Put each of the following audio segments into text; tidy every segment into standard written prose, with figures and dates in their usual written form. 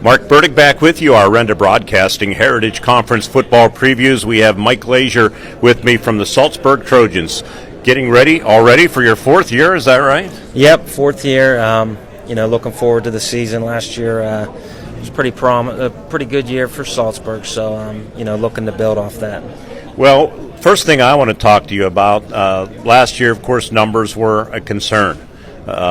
Mark Burdick back with you, our Renda Broadcasting Heritage Conference football previews. We have Mike Lazier with me from the Saltsburg Trojans. Getting ready already for your fourth year, is that right? Yep, fourth year. Looking forward to the season. Last year was a pretty good year for Saltsburg, so looking to build off that. Well, first thing I want to talk to you about, last year, of course, numbers were a concern.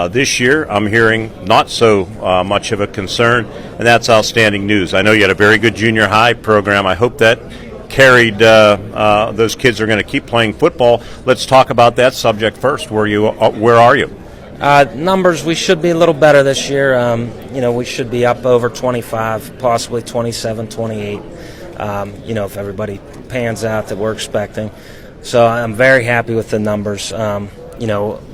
This year, I'm hearing not so much of a concern, and that's outstanding news. I know you had a very good junior high program. I hope that carried those kids are going to keep playing football. Let's talk about that subject first. Where are you? Numbers, we should be a little better this year. We should be up over 25, possibly 27, 28, if everybody pans out that we're expecting. So I'm very happy with the numbers.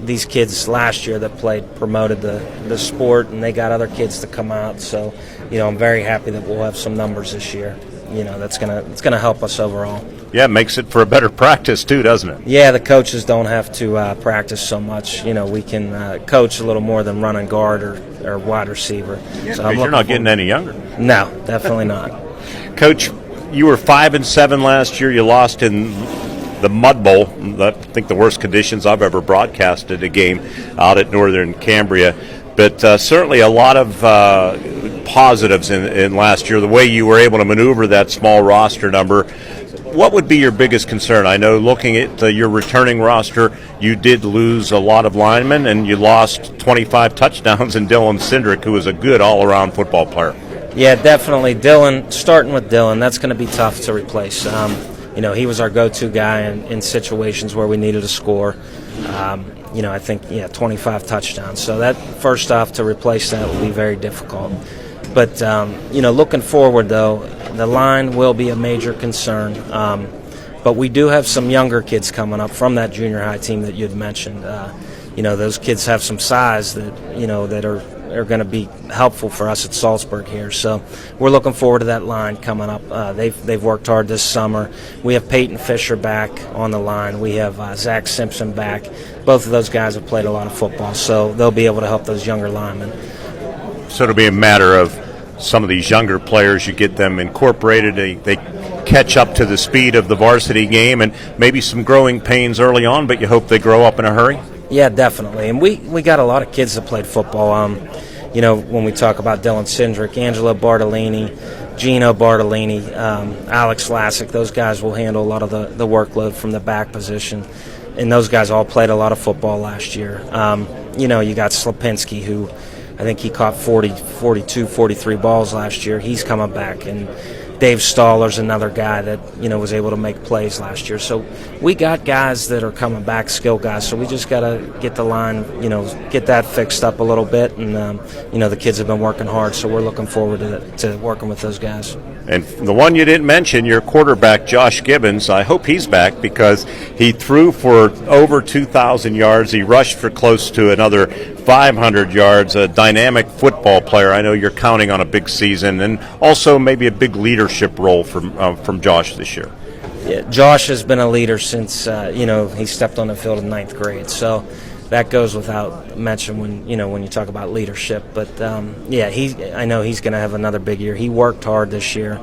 These kids last year that played promoted the sport, and they got other kids to come out. So, I'm very happy that we'll have some numbers this year. It's gonna help us overall. Yeah, it makes it for a better practice too, doesn't it? Yeah, the coaches don't have to practice so much. We can coach a little more than run and guard or wide receiver. Yeah, so you're not getting any younger. No, definitely not. Coach, you were 5-7 last year. You lost in the Mud Bowl, I think the worst conditions I've ever broadcasted a game out at Northern Cambria. But certainly a lot of positives in last year, the way you were able to maneuver that small roster number. What would be your biggest concern? I know looking at your returning roster, you did lose a lot of linemen, and you lost 25 touchdowns in Dylan Cindric, who was a good all-around football player. Yeah, definitely. Starting with Dylan, that's going to be tough to replace. He was our go-to guy in situations where we needed a score. I think 25 touchdowns. So that, first off, to replace that will be very difficult. But, looking forward, though, the line will be a major concern. But we do have some younger kids coming up from that junior high team that you had mentioned. Those kids have some size that are going to be helpful for us at Saltsburg here. So we're looking forward to that line coming up. They've worked hard this summer. We have Peyton Fisher back on the line. We have Zach Simpson back. Both of those guys have played a lot of football, so they'll be able to help those younger linemen. So it'll be a matter of some of these younger players, you get them incorporated, they catch up to the speed of the varsity game, and maybe some growing pains early on, but you hope they grow up in a hurry? Yeah, definitely. And we got a lot of kids that played football. When we talk about Dylan Cindric, Angelo Bartolini, Gino Bartolini, Alex Lassick, those guys will handle a lot of the workload from the back position. And those guys all played a lot of football last year. You got Slapinski, who I think he caught 42, 43 balls last year. He's coming back. And Dave Stoller's another guy that, was able to make plays last year. So we got guys that are coming back, skill guys. So we just got to get the line, get that fixed up a little bit. And, the kids have been working hard, so we're looking forward to working with those guys. And the one you didn't mention, your quarterback, Josh Gibbons, I hope he's back because he threw for over 2,000 yards. He rushed for close to another 500 yards, a dynamic football player. I know you're counting on a big season and also maybe a big leadership role from Josh this year. Yeah, Josh has been a leader since, he stepped on the field in 9th grade. So that goes without mention when you talk about leadership. But I know he's going to have another big year. He worked hard this year.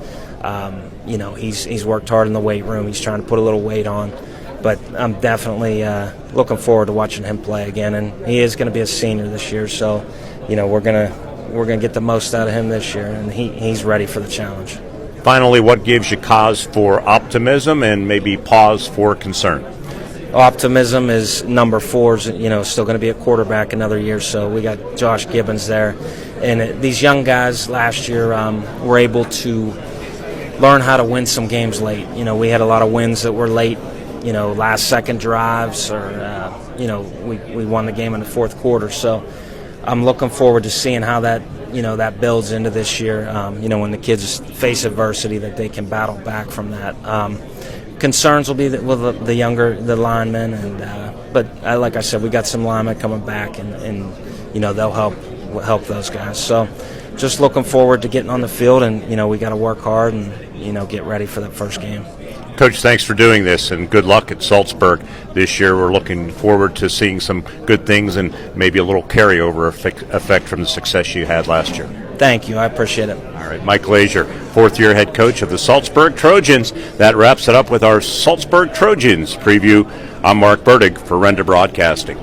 He's worked hard in the weight room. He's trying to put a little weight on. But I'm definitely looking forward to watching him play again. And he is going to be a senior this year, so we're gonna get the most out of him this year, and he's ready for the challenge. Finally, what gives you cause for optimism and maybe pause for concern? Optimism is number 4's, still going to be a quarterback another year. So we got Josh Gibbons there, and these young guys last year were able to learn how to win some games late. We had a lot of wins that were late, last second drives, or we won the game in the fourth quarter. So I'm looking forward to seeing how that that builds into this year. When the kids face adversity, that they can battle back from that. Concerns will be with the linemen, but like I said, we got some linemen coming back, and they'll help those guys. So just looking forward to getting on the field, and we got to work hard and get ready for that first game. Coach, thanks for doing this, and good luck at Saltsburg this year. We're looking forward to seeing some good things and maybe a little carryover effect from the success you had last year. Thank you. I appreciate it. All right, Mike Glazier, fourth-year head coach of the Saltsburg Trojans. That wraps it up with our Saltsburg Trojans preview. I'm Mark Burdig for Renda Broadcasting.